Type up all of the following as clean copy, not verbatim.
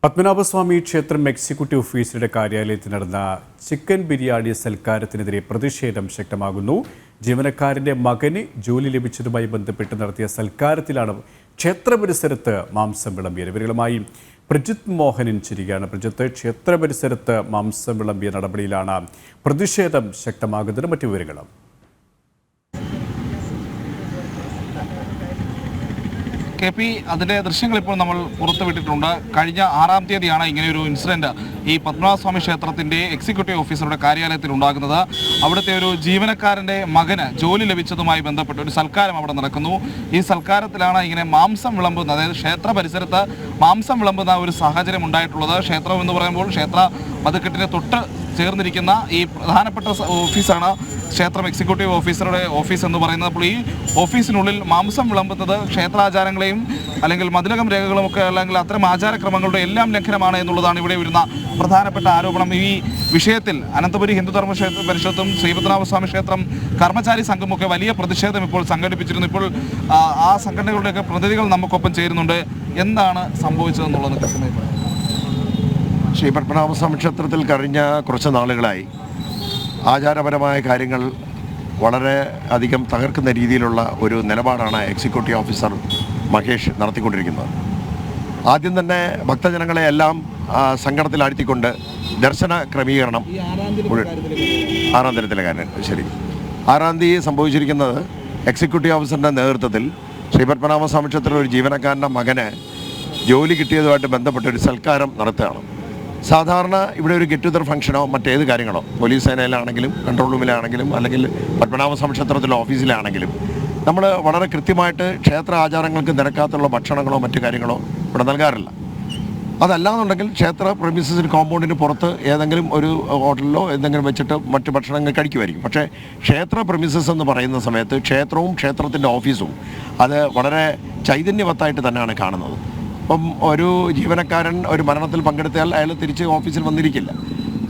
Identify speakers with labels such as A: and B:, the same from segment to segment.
A: പത്മനാഭസ്വാമി ക്ഷേത്രം എക്സിക്യൂട്ടീവ് ഓഫീസറുടെ കാര്യാലയത്തിൽ നടന്ന ചിക്കൻ ബിരിയാണി സൽക്കാരത്തിനെതിരെ പ്രതിഷേധം ശക്തമാകുന്നു. ജീവനക്കാരന്റെ മകന് ജോലി ലഭിച്ചതുമായി ബന്ധപ്പെട്ട് നടത്തിയ സൽക്കാരത്തിലാണ് ക്ഷേത്ര പരിസരത്ത് മാംസം വിളമ്പിയത്. ഇവരുമായി പ്രജിത് മോഹനൻ ചിരികയാണ്. പ്രജിത്ത്, ക്ഷേത്ര പരിസരത്ത് മാംസം വിളമ്പിയ നടപടിയിലാണ് പ്രതിഷേധം ശക്തമാകുന്നത്. മറ്റു വിവരങ്ങളും
B: KP അതിൻ്റെ ദൃശ്യങ്ങൾ ഇപ്പോൾ നമ്മൾ പുറത്തുവിട്ടിട്ടുണ്ട്. കഴിഞ്ഞ 6-ാം തീയതിയാണ് ഇങ്ങനെയൊരു ഇൻസിഡൻറ്റ് ഈ പത്മനാഭസ്വാമി ക്ഷേത്രത്തിൻ്റെ എക്സിക്യൂട്ടീവ് ഓഫീസറുടെ കാര്യാലയത്തിൽ ഉണ്ടാകുന്നത്. അവിടുത്തെ ഒരു ജീവനക്കാരൻ്റെ മകന് ജോലി ലഭിച്ചതുമായി ബന്ധപ്പെട്ട് ഒരു സൽക്കാരം അവിടെ നടക്കുന്നു. ഈ സൽക്കാരത്തിലാണ് ഇങ്ങനെ മാംസം വിളമ്പുന്ന, അതായത് ക്ഷേത്ര പരിസരത്ത് മാംസം വിളമ്പുന്ന ഒരു സാഹചര്യം ഉണ്ടായിട്ടുള്ളത്. ക്ഷേത്രം എന്ന് പറയുമ്പോൾ ക്ഷേത്ര മതിൽക്കെട്ടിന് തൊട്ട് ചേർന്നിരിക്കുന്ന ഈ പ്രധാനപ്പെട്ട ഓഫീസാണ് ക്ഷേത്രം എക്സിക്യൂട്ടീവ് ഓഫീസറുടെ ഓഫീസ് എന്ന് പറയുന്നത്. അപ്പോൾ ഈ ഓഫീസിനുള്ളിൽ മാംസം വിളമ്പുന്നത് ക്ഷേത്രാചാരങ്ങളെയും അല്ലെങ്കിൽ മതിലകം രേഖകളുമൊക്കെ അല്ലെങ്കിൽ അത്തരം ആചാരക്രമങ്ങളുടെ എല്ലാം ലംഘനമാണ് എന്നുള്ളതാണ് ഇവിടെ വരുന്ന പ്രധാനപ്പെട്ട ആരോപണം. ഈ വിഷയത്തിൽ അനന്തപുരി ഹിന്ദുധർമ്മ ക്ഷേത്ര പരിഷത്തും ശ്രീപത്മനാഭസ്വാമി ക്ഷേത്രം കർമ്മചാരി സംഘമൊക്കെ വലിയ പ്രതിഷേധം ഇപ്പോൾ സംഘടിപ്പിച്ചിരുന്നു. ഇപ്പോൾ ആ സംഘടനകളുടെയൊക്കെ പ്രതിനിധികൾ നമുക്കൊപ്പം ചേരുന്നുണ്ട്. എന്താണ് സംഭവിച്ചതെന്നുള്ളത് കൃത്യമായി പറയാം.
C: ശ്രീ പത്മനാഭസ്വാമി ക്ഷേത്രത്തിൽ കഴിഞ്ഞ കുറച്ച് നാളുകളായി ആചാരപരമായ കാര്യങ്ങൾ വളരെ അധികം തകർക്കുന്ന രീതിയിലുള്ള ഒരു നിലപാടാണ് എക്സിക്യൂട്ടീവ് ഓഫീസർ മഹേഷ് നടത്തിക്കൊണ്ടിരിക്കുന്നത്. ആദ്യം തന്നെ ഭക്തജനങ്ങളെ എല്ലാം സങ്കടത്തിലാഴ്ത്തിക്കൊണ്ട് ദർശന ക്രമീകരണം 6-ാം തരത്തിലെ കാര്യം ശരി 6-ാം തീയതി സംഭവിച്ചിരിക്കുന്നത് എക്സിക്യൂട്ടീവ് ഓഫീസറിൻ്റെ നേതൃത്വത്തിൽ ശ്രീ പത്മനാഭസ്വാമി ക്ഷേത്രത്തിൽ ഒരു ജീവനക്കാരൻ്റെ മകന് ജോലി കിട്ടിയതുമായിട്ട് ബന്ധപ്പെട്ട ഒരു സൽക്കാരം നടത്തുകയാണ്. സാധാരണ ഇവിടെ ഒരു ഗെറ്റ് ടുഗദർ ഫംഗ്ഷനോ മറ്റേത് കാര്യങ്ങളോ പോലീസ് സേനയിലാണെങ്കിലും കൺട്രോൾ റൂമിലാണെങ്കിലും അല്ലെങ്കിൽ പത്മനാഭസ്വാമി ക്ഷേത്രത്തിലെ ഓഫീസിലാണെങ്കിലും നമ്മൾ വളരെ കൃത്യമായിട്ട് ക്ഷേത്ര ആചാരങ്ങൾക്ക് നിരക്കാത്തുള്ള ഭക്ഷണങ്ങളോ മറ്റു കാര്യങ്ങളോ ഇവിടെ നൽകാറില്ല. അതല്ലാന്നുണ്ടെങ്കിൽ ക്ഷേത്ര പ്രെമിസസിന് കോമ്പൗണ്ടിന് പുറത്ത് ഏതെങ്കിലും ഒരു ഹോട്ടലിലോ എന്തെങ്കിലും വെച്ചിട്ട് മറ്റ് ഭക്ഷണങ്ങൾ കഴിക്കുമായിരിക്കും. പക്ഷേ ക്ഷേത്ര പ്രെമിസസ് എന്ന് പറയുന്ന സമയത്ത് ക്ഷേത്രവും ക്ഷേത്രത്തിൻ്റെ ഓഫീസും അത് വളരെ ചൈതന്യവത്തായിട്ട് തന്നെയാണ് കാണുന്നത്. അപ്പം ഒരു ജീവനക്കാരൻ ഒരു മരണത്തിൽ പങ്കെടുത്താൽ അയാൾ തിരിച്ച് ഓഫീസിൽ വന്നിരിക്കില്ല.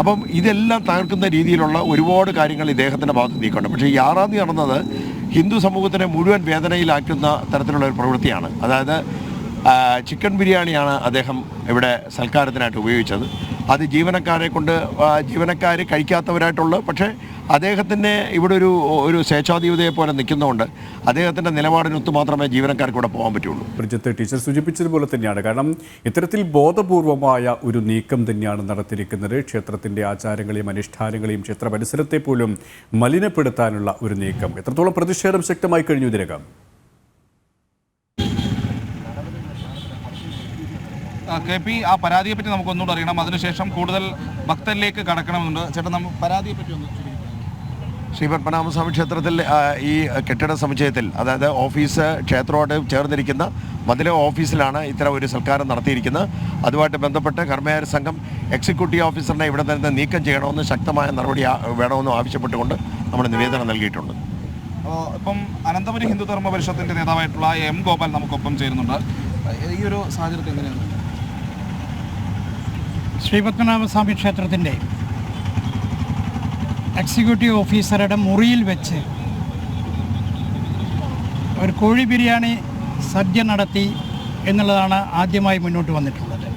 C: അപ്പം ഇതെല്ലാം തകർക്കുന്ന രീതിയിലുള്ള ഒരുപാട് കാര്യങ്ങൾ ഇദ്ദേഹത്തിൻ്റെ ഭാഗത്ത് നീക്കുന്നുണ്ട്. പക്ഷേ ഈ 6-ാം തീയതി നടന്നത് ഹിന്ദു സമൂഹത്തിനെ മുഴുവൻ വേദനയിലാക്കുന്ന തരത്തിലുള്ള ഒരു പ്രവൃത്തിയാണ്. അതായത് ചിക്കൻ ബിരിയാണിയാണ് അദ്ദേഹം ഇവിടെ സൽക്കാരത്തിനായിട്ട് ഉപയോഗിച്ചത്. അത് ജീവനക്കാർ കഴിക്കാത്തവരായിട്ടുള്ള, പക്ഷേ അദ്ദേഹത്തിൻ്റെ ഇവിടെ ഒരു സ്വേച്ഛാധിപതിയെ പോലെ നിൽക്കുന്നതുകൊണ്ട് അദ്ദേഹത്തിൻ്റെ നിലപാടിനൊത്ത് മാത്രമേ ജീവനക്കാർക്ക് ഇവിടെ പോകാൻ പറ്റുള്ളൂ.
A: പ്രജിത്ത്, ടീച്ചർ സൂചിപ്പിച്ചതുപോലെ തന്നെയാണ്. കാരണം ഇത്തരത്തിൽ ബോധപൂർവമായ ഒരു നീക്കം തന്നെയാണ് നടത്തിയിരിക്കുന്നത്. ക്ഷേത്രത്തിൻ്റെ ആചാരങ്ങളെയും അനുഷ്ഠാനങ്ങളെയും ക്ഷേത്ര പരിസരത്തെ പോലും മലിനപ്പെടുത്താനുള്ള ഒരു നീക്കം. എത്രത്തോളം പ്രതിഷേധം ശക്തമായി കഴിഞ്ഞു ഇതിനകം?
B: KP ആ പരാതിയെ പറ്റി നമുക്കൊന്നുകൂടെ അറിയണം. അതിനുശേഷം കൂടുതൽ ഭക്തരിലേക്ക് കടക്കണമെന്നുണ്ട്. ചേട്ടാ, നമ്മൾ പരാതിയെ പറ്റി ഒന്ന്
C: ശ്രീ പത്മനാഭസ്വാമി ക്ഷേത്രത്തിൽ ഈ കെട്ടിട സമുച്ചയത്തിൽ, അതായത് ഓഫീസ് ക്ഷേത്രത്തോട് ചേർന്നിരിക്കുന്ന മതില ഓഫീസിലാണ് ഇത്തരം ഒരു സൽക്കാരം നടത്തിയിരിക്കുന്നത്. അതുമായിട്ട് ബന്ധപ്പെട്ട് കർമ്മചാരി സംഘം എക്സിക്യൂട്ടീവ് ഓഫീസറിനെ ഇവിടെ നിന്ന് നീക്കം ചെയ്യണമെന്ന് ശക്തമായ നടപടി വേണമെന്നും ആവശ്യപ്പെട്ടുകൊണ്ട് നമ്മൾ നിവേദനം നൽകിയിട്ടുണ്ട്.
B: ഇപ്പം അനന്തപുരി ഹിന്ദുധർമ്മ പരിഷത്തിൻ്റെ നേതാവായിട്ടുള്ള M. ഗോപാൽ നമുക്കൊപ്പം ചേരുന്നുണ്ട്. ഈ ഒരു സാഹചര്യത്തിൽ എങ്ങനെയാണ്
D: ശ്രീപത്മനാഭസ്വാമി ക്ഷേത്രത്തിൻ്റെ എക്സിക്യൂട്ടീവ് ഓഫീസറുടെ മുറിയിൽ വെച്ച് ഒരു കോഴി ബിരിയാണി സദ്യ നടത്തി എന്നുള്ളതാണ് ആദ്യമായി മുന്നോട്ട് വന്നിട്ടുള്ളത്.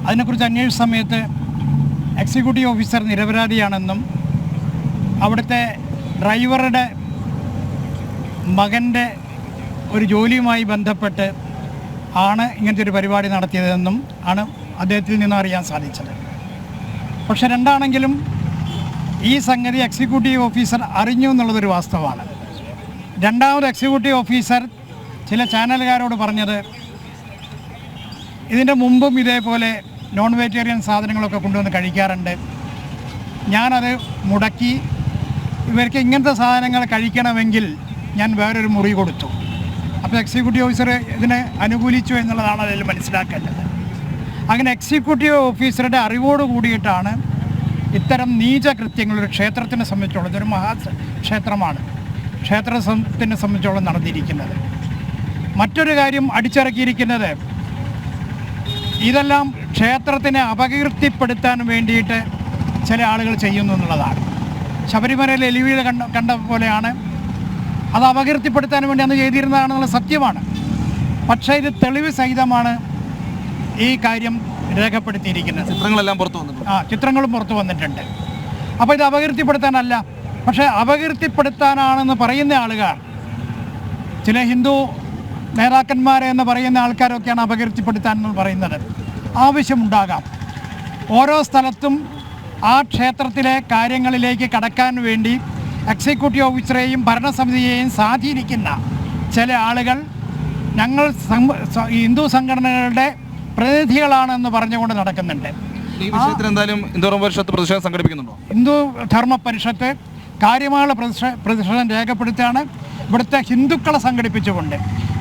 D: അതിനെക്കുറിച്ച് അന്വേഷിച്ച സമയത്ത് എക്സിക്യൂട്ടീവ് ഓഫീസർ നിരപരാധിയാണെന്നും അവിടുത്തെ ഡ്രൈവറുടെ മകൻ്റെ ഒരു ജോലിയുമായി ബന്ധപ്പെട്ട് ആണ് ഇങ്ങനത്തെ ഒരു പരിപാടി നടത്തിയതെന്നും ആണ് അദ്ദേഹത്തിൽ നിന്ന് അറിയാൻ സാധിച്ചത്. പക്ഷെ രണ്ടാണെങ്കിലും ഈ സംഗതി എക്സിക്യൂട്ടീവ് ഓഫീസർ അറിഞ്ഞു എന്നുള്ളതൊരു വാസ്തവമാണ്. രണ്ടാമത് എക്സിക്യൂട്ടീവ് ഓഫീസർ ചില ചാനലുകാരോട് പറഞ്ഞത്, ഇതിൻ്റെ മുമ്പും ഇതേപോലെ നോൺ വെജിറ്റേറിയൻ സാധനങ്ങളൊക്കെ കൊണ്ടുവന്ന് കഴിക്കാറുണ്ട്, ഞാനത് മുടക്കി, ഇവർക്ക് ഇങ്ങനത്തെ സാധനങ്ങൾ കഴിക്കണമെങ്കിൽ ഞാൻ വേറൊരു മുറി കൊടുത്തു. അപ്പോൾ എക്സിക്യൂട്ടീവ് ഓഫീസർ ഇതിനെ അനുകൂലിച്ചു എന്നുള്ളതാണ് അതിൽ മനസ്സിലാക്കേണ്ടത്. അങ്ങനെ എക്സിക്യൂട്ടീവ് ഓഫീസറുടെ അറിവോട് കൂടിയിട്ടാണ് ഇത്തരം നീചകൃത്യങ്ങൾ ഒരു ക്ഷേത്രത്തിനെ സംബന്ധിച്ചോളം, ഇതൊരു മഹാക്ഷേത്രമാണ്, ക്ഷേത്രത്തിനെ സംബന്ധിച്ചോളം നടന്നിരിക്കുന്നത്. മറ്റൊരു കാര്യം അടിച്ചിറക്കിയിരിക്കുന്നത്, ഇതെല്ലാം ക്ഷേത്രത്തിനെ അപകീർത്തിപ്പെടുത്താൻ വേണ്ടിയിട്ട് ചില ആളുകൾ ചെയ്യുന്നു എന്നുള്ളതാണ്. ശബരിമലയിൽ എലിവീഴ കണ്ട പോലെയാണ്, അത് അപകീർത്തിപ്പെടുത്താൻ വേണ്ടി അന്ന് ചെയ്തിരുന്നതാണെന്നുള്ള സത്യമാണ്. പക്ഷേ ഇത് തെളിവ് സഹിതമാണ് ഈ കാര്യം രേഖപ്പെടുത്തിയിരിക്കുന്നത്.
B: ചിത്രങ്ങളെല്ലാം പുറത്തു വന്നിട്ടുണ്ട്.
D: ചിത്രങ്ങളും പുറത്തു വന്നിട്ടുണ്ട്. അപ്പോൾ ഇത് അപകീർത്തിപ്പെടുത്താനല്ല, പക്ഷേ അപകീർത്തിപ്പെടുത്താനാണെന്ന് പറയുന്ന ആളുകൾ, ചില ഹിന്ദു നേതാക്കന്മാരെ എന്ന് പറയുന്ന ആൾക്കാരൊക്കെയാണ് അപകീർത്തിപ്പെടുത്താൻ എന്ന് പറയുന്നത്. ആവശ്യമുണ്ടാകാം. ഓരോ സ്ഥലത്തും ആ ക്ഷേത്രത്തിലെ കാര്യങ്ങളിലേക്ക് കടക്കാൻ വേണ്ടി എക്സിക്യൂട്ടീവ് ഓഫീസറെയും ഭരണസമിതിയെയും സ്വാധീനിക്കുന്ന ചില ആളുകൾ ഞങ്ങൾ ഹിന്ദു സംഘടനകളുടെ പ്രതിനിധികളാണെന്ന് പറഞ്ഞുകൊണ്ട് നടക്കുന്നുണ്ട്.
B: ഈ വിഷയത്തിൽ എന്തായാലും ഹിന്ദു ധർമ്മ പരിഷത്ത് പ്രതിഷേധം സംഘടിപ്പിക്കുന്നുണ്ടോ?
D: ഹിന്ദു ധർമ്മ പരിഷത്ത് കാര്യമായ പ്രതിഷേധം രേഖപ്പെടുത്തുകയാണ്. ഇവിടുത്തെ ഹിന്ദുക്കളെ സംഘടിപ്പിച്ചുകൊണ്ട്,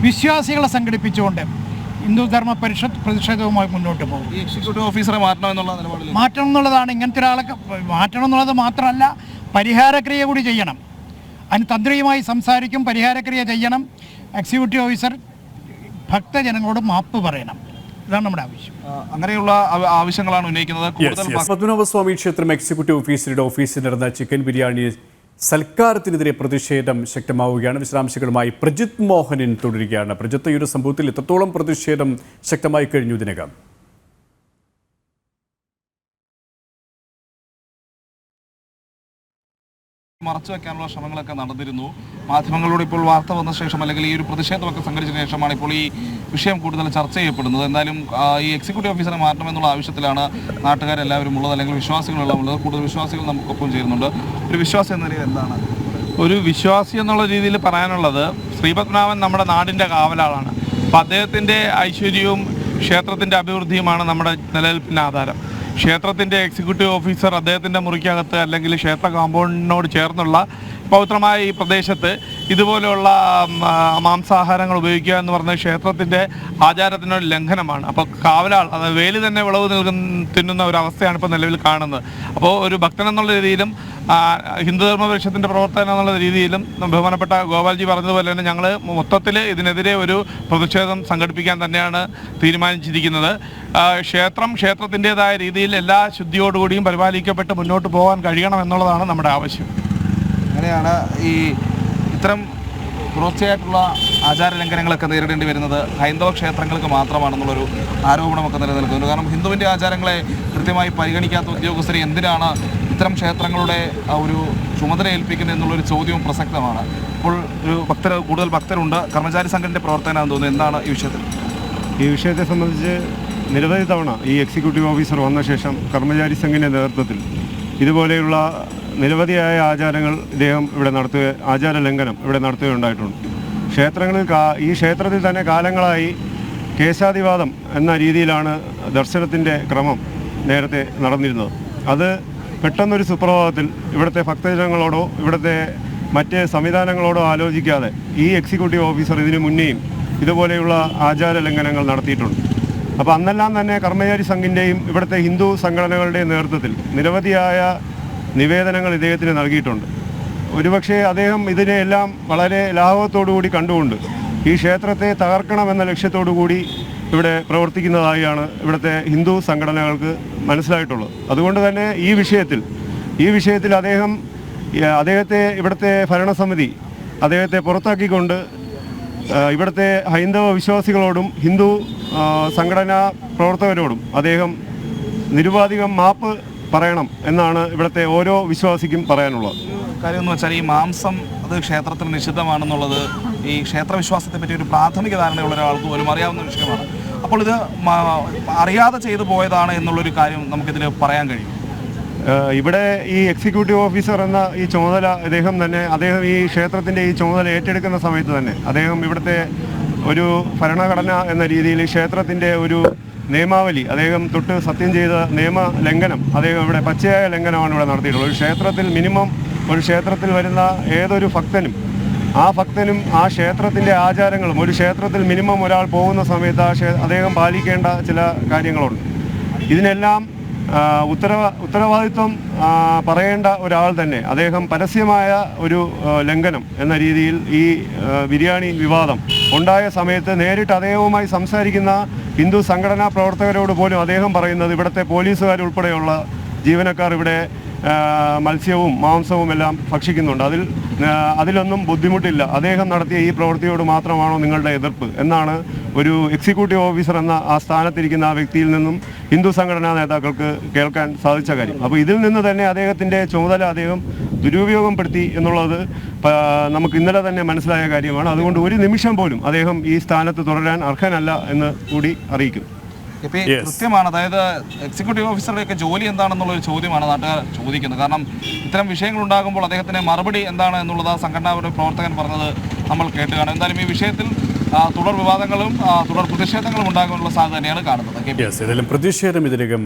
D: വിശ്വാസികളെ സംഘടിപ്പിച്ചുകൊണ്ട് ഹിന്ദു ധർമ്മ പരിഷത്ത് പ്രതിഷേധവുമായി മുന്നോട്ട് പോകും.
B: ഈ എക്സിക്യൂട്ടീവ് ഓഫീസറെ മാറ്റണം എന്നുള്ള നിലപാടിൽ
D: മാറ്റണം എന്നുള്ളതാണ്. ഇങ്ങനത്തെ ഒരാളെ മാറ്റണം എന്നുള്ളത് മാത്രമല്ല, പരിഹാരക്രിയ കൂടി ചെയ്യണം. അതിന് തന്ത്രിയുമായി സംസാരിക്കും, പരിഹാരക്രിയ ചെയ്യണം. എക്സിക്യൂട്ടീവ് ഓഫീസർ ഭക്തജനങ്ങളോട് മാപ്പ് പറയണം. ഇതാണ് നമ്മുടെ ആവശ്യം.
B: അങ്ങനെയുള്ള ആവശ്യങ്ങളാണ് ഉന്നയിക്കുന്നത്.
A: പത്മനാഭസ്വാമി ക്ഷേത്രം എക്സിക്യൂട്ടീവ് ഓഫീസറുടെ ഓഫീസിൽ നടന്ന ചിക്കൻ ബിരിയാണി സൽക്കാരത്തിനെതിരെ പ്രതിഷേധം ശക്തമാവുകയാണ്. വിശദാംശങ്ങളുമായി പ്രജിത് മോഹനൻ തുടരുകയാണ്. പ്രജിത്ത്, ഈ ഒരു സംഭവത്തിൽ എത്രത്തോളം പ്രതിഷേധം ശക്തമായി കഴിഞ്ഞു ഇതിനകം?
B: മറച്ചു വെക്കാനുള്ള ശ്രമങ്ങളൊക്കെ നടന്നിരുന്നു. മാധ്യമങ്ങളോട് ഇപ്പോൾ വാർത്ത വന്ന ശേഷം, അല്ലെങ്കിൽ ഈ ഒരു പ്രതിഷേധമൊക്കെ സംഘടിച്ചതിന് ശേഷമാണ് ഇപ്പോൾ ഈ വിഷയം കൂടുതൽ ചർച്ച ചെയ്യപ്പെടുന്നത്. എന്തായാലും ഈ എക്സിക്യൂട്ടീവ് ഓഫീസറെ മാറ്റണമെന്നുള്ള ആവശ്യത്തിലാണ് നാട്ടുകാരെല്ലാവരും ഉള്ളത്, അല്ലെങ്കിൽ വിശ്വാസികളെല്ലാം ഉള്ളത്. കൂടുതൽ വിശ്വാസികൾ നമുക്കൊപ്പം ചേരുന്നുണ്ട്. ഒരു വിശ്വാസി എന്ന നിലയിൽ എന്താണ്
E: ഒരു വിശ്വാസി എന്നുള്ള രീതിയിൽ പറയാനുള്ളത്? ശ്രീപത്മനാഭൻ നമ്മുടെ നാടിൻ്റെ കാവലാളാണ്. അപ്പോൾ അദ്ദേഹത്തിൻ്റെ ഐശ്വര്യവും ക്ഷേത്രത്തിൻ്റെ അഭിവൃദ്ധിയുമാണ് നമ്മുടെ നിലനിൽപ്പിന് ആധാരം. ക്ഷേത്രത്തിൻ്റെ എക്സിക്യൂട്ടീവ് ഓഫീസർ അദ്ദേഹത്തിൻ്റെ മുറിക്കകത്ത് അല്ലെങ്കിൽ ക്ഷേത്ര കോമ്പൗണ്ടിനോട് ചേർന്നുള്ള പവിത്രമായ ഈ പ്രദേശത്ത് ഇതുപോലെയുള്ള മാംസാഹാരങ്ങൾ ഉപയോഗിക്കുക എന്ന് പറഞ്ഞാൽ ക്ഷേത്രത്തിൻ്റെ ആചാരത്തിനൊരു ലംഘനമാണ്. അപ്പോൾ കാവലാൾ, അതായത് വേലി തന്നെ വിളവ് തിന്നുന്ന ഒരവസ്ഥയാണ് ഇപ്പോൾ നിലവിൽ കാണുന്നത്. അപ്പോൾ ഒരു ഭക്തൻ എന്നുള്ള രീതിയിലും ഹിന്ദുധർമ്മ പരിഷത്തിൻ്റെ പ്രവർത്തനം എന്നുള്ള രീതിയിലും ബഹുമാനപ്പെട്ട ഗോപാൽജി പറഞ്ഞതുപോലെ തന്നെ ഞങ്ങൾ മൊത്തത്തിൽ ഇതിനെതിരെ ഒരു പ്രതിഷേധം സംഘടിപ്പിക്കാൻ തന്നെയാണ് തീരുമാനിച്ചിരിക്കുന്നത്. ക്ഷേത്രത്തിൻ്റെതായ രീതിയിൽ എല്ലാ ശുദ്ധിയോടുകൂടിയും പരിപാലിക്കപ്പെട്ട് മുന്നോട്ട് പോകാൻ കഴിയണം എന്നുള്ളതാണ് നമ്മുടെ ആവശ്യം.
B: അങ്ങനെയാണ് ഈ ഇത്തരം തുടർച്ചയായിട്ടുള്ള ആചാര ലംഘനങ്ങളൊക്കെ നേരിടേണ്ടി വരുന്നത് ഹൈന്ദവ ക്ഷേത്രങ്ങൾക്ക് മാത്രമാണെന്നുള്ളൊരു ആരോപണമൊക്കെ നിലനിൽക്കുന്നു. കാരണം ഹിന്ദുവിൻ്റെ ആചാരങ്ങളെ കൃത്യമായി പരിഗണിക്കാത്ത ഉദ്യോഗസ്ഥരെ എന്തിനാണ് ഇത്തരം ക്ഷേത്രങ്ങളുടെ ഒരു ചുമതല ഏൽപ്പിക്കുന്നത് എന്നുള്ളൊരു ചോദ്യവും പ്രസക്തമാണ്. ഇപ്പോൾ കൂടുതൽ ഭക്തരുണ്ട്. കർമ്മചാരി സംഘത്തിൻ്റെ പ്രവർത്തനമാണെന്ന് തോന്നുന്നു. എന്താണ് ഈ
F: വിഷയത്തെ സംബന്ധിച്ച് നിരവധി തവണ ഈ എക്സിക്യൂട്ടീവ് ഓഫീസർ വന്ന ശേഷം കർമ്മചാരി സംഘിൻ്റെ നേതൃത്വത്തിൽ ഇതുപോലെയുള്ള നിരവധിയായ ആചാരങ്ങൾ ഇദ്ദേഹം ഇവിടെ ആചാര ലംഘനം ഇവിടെ നടത്തുകയുണ്ടായിട്ടുണ്ട്. ഈ ക്ഷേത്രത്തിൽ തന്നെ കാലങ്ങളായി കേശാദിവാദം എന്ന രീതിയിലാണ് ദർശനത്തിൻ്റെ ക്രമം നേരത്തെ നടന്നിരുന്നത്. അത് പെട്ടെന്നൊരു സുപ്രഭാതത്തിൽ ഇവിടുത്തെ ഭക്തജനങ്ങളോടോ ഇവിടുത്തെ മറ്റ് സംവിധാനങ്ങളോടോ ആലോചിക്കാതെ ഈ എക്സിക്യൂട്ടീവ് ഓഫീസർ ഇതിനു മുന്നേയും ഇതുപോലെയുള്ള ആചാര ലംഘനങ്ങൾ നടത്തിയിട്ടുണ്ട്. അപ്പോൾ അന്നെല്ലാം തന്നെ കർമ്മചാരി സംഘിൻ്റെയും ഇവിടുത്തെ ഹിന്ദു സംഘടനകളുടെയും നേതൃത്വത്തിൽ നിരവധിയായ നിവേദനങ്ങൾ ഇദ്ദേഹത്തിന് നൽകിയിട്ടുണ്ട്. ഒരുപക്ഷെ അദ്ദേഹം ഇതിനെയെല്ലാം വളരെ ലാഘവത്തോടുകൂടി കണ്ടുകൊണ്ട് ഈ ക്ഷേത്രത്തെ തകർക്കണമെന്ന ലക്ഷ്യത്തോടു കൂടി ഇവിടെ പ്രവർത്തിക്കുന്നതായാണ് ഇവിടുത്തെ ഹിന്ദു സംഘടനകൾക്ക് മനസ്സിലായിട്ടുള്ളത്. അതുകൊണ്ട് തന്നെ ഈ വിഷയത്തിൽ അദ്ദേഹത്തെ ഇവിടുത്തെ ഭരണസമിതി അദ്ദേഹത്തെ പുറത്താക്കിക്കൊണ്ട് ഇവിടുത്തെ ഹൈന്ദവ വിശ്വാസികളോടും ഹിന്ദു സംഘടനാ പ്രവർത്തകരോടും അദ്ദേഹം നിരുപാധികം മാപ്പ് പറയണം എന്നാണ് ഇവിടുത്തെ ഓരോ വിശ്വാസിക്കും പറയാനുള്ളത്.
B: കാര്യം എന്ന് വെച്ചാൽ ഈ മാംസം അത് ക്ഷേത്രത്തിന് നിഷിദ്ധമാണെന്നുള്ളത് ഈ ക്ഷേത്രവിശ്വാസത്തെ പറ്റി ഒരു പ്രാഥമിക ധാരണയുള്ള ഒരാൾക്ക് പോലും അറിയാവുന്ന വിഷയമാണ്. അപ്പോൾ ഇത് അറിയാതെ ചെയ്തു പോയതാണ് എന്നുള്ളൊരു കാര്യം നമുക്കിതിൽ പറയാൻ കഴിയും.
F: ഇവിടെ ഈ എക്സിക്യൂട്ടീവ് ഓഫീസർ എന്ന ഈ ചുമതല അദ്ദേഹം ഈ ക്ഷേത്രത്തിൻ്റെ ഈ ചുമതല ഏറ്റെടുക്കുന്ന സമയത്ത് തന്നെ അദ്ദേഹം ഇവിടുത്തെ ഒരു ഭരണഘടന എന്ന രീതിയിൽ ക്ഷേത്രത്തിൻ്റെ ഒരു നിയമാവലി അദ്ദേഹം തൊട്ട് സത്യം ചെയ്ത നിയമ ലംഘനം അദ്ദേഹം ഇവിടെ പച്ചയായ ലംഘനമാണ് ഇവിടെ നടത്തിയിട്ടുള്ളത്. ഒരു ക്ഷേത്രത്തിൽ വരുന്ന ഏതൊരു ഭക്തനും ആ ക്ഷേത്രത്തിൻ്റെ ആചാരങ്ങളും ഒരു ക്ഷേത്രത്തിൽ മിനിമം ഒരാൾ പോകുന്ന സമയത്ത് അദ്ദേഹം പാലിക്കേണ്ട ചില കാര്യങ്ങളുണ്ട്. ഇതിനെല്ലാം ഉത്തരവാദിത്വം പറയേണ്ട ഒരാൾ തന്നെ അദ്ദേഹം പരസ്യമായ ഒരു ലംഘനം എന്ന രീതിയിൽ ഈ ബിരിയാണി വിവാദം ഉണ്ടായ സമയത്ത് നേരിട്ട് അദ്ദേഹവുമായി സംസാരിക്കുന്ന ഹിന്ദു സംഘടനാ പ്രവർത്തകരോട് പോലും അദ്ദേഹം പറയുന്നത് ഇവിടുത്തെ പോലീസുകാരുൾപ്പെടെയുള്ള ജീവനക്കാർ ഇവിടെ മത്സ്യവും മാംസവും എല്ലാം ഭക്ഷിക്കുന്നുണ്ട്. അതിലൊന്നും ബുദ്ധിമുട്ടില്ല. അദ്ദേഹം നടത്തിയ ഈ പ്രവൃത്തിയോട് മാത്രമാണോ നിങ്ങളുടെ എതിർപ്പ് എന്നാണ് ഒരു എക്സിക്യൂട്ടീവ് ഓഫീസർ എന്ന ആ സ്ഥാനത്തിരിക്കുന്ന ആ വ്യക്തിയിൽ നിന്നും ഹിന്ദു സംഘടനാ നേതാക്കൾക്ക് കേൾക്കാൻ സാധിച്ച കാര്യം. അപ്പോൾ ഇതിൽ നിന്ന് തന്നെ അദ്ദേഹത്തിൻ്റെ ചുമതല അദ്ദേഹം ദുരുപയോഗപ്പെടുത്തി എന്നുള്ളത് നമുക്ക് ഇന്നലെ തന്നെ മനസ്സിലായ കാര്യമാണ്. അതുകൊണ്ട് ഒരു നിമിഷം പോലും അദ്ദേഹം ഈ സ്ഥാനത്ത് തുടരാൻ അർഹനല്ല എന്ന് കൂടി അറിയിക്കും.
B: കൃത്യമാണ്. അതായത് എക്സിക്യൂട്ടീവ് ഓഫീസറുടെയൊക്കെ ജോലി എന്താണെന്നുള്ളൊരു ചോദ്യമാണ് നാട്ടുകാർ ചോദിക്കുന്നത്. കാരണം ഇത്തരം വിഷയങ്ങൾ ഉണ്ടാകുമ്പോൾ അദ്ദേഹത്തിന് മറുപടി എന്താണ് എന്നുള്ളത് സംഘടനാ പ്രവർത്തകൻ പറഞ്ഞത് നമ്മൾ കേട്ടുകയാണ്. എന്തായാലും ഈ വിഷയത്തിൽ തുടർ വിവാദങ്ങളും തുടർ പ്രതിഷേധങ്ങളും ഉണ്ടാകാനുള്ള സാധ്യത തന്നെയാണ് കാണുന്നത്.
A: ഏതായാലും പ്രതിഷേധം ഇതിനകം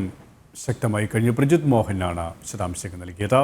A: ശക്തമായി കഴിഞ്ഞു. പ്രജിത് മോഹനാണ് വിശദാംശങ്ങൾ നൽകിയത്.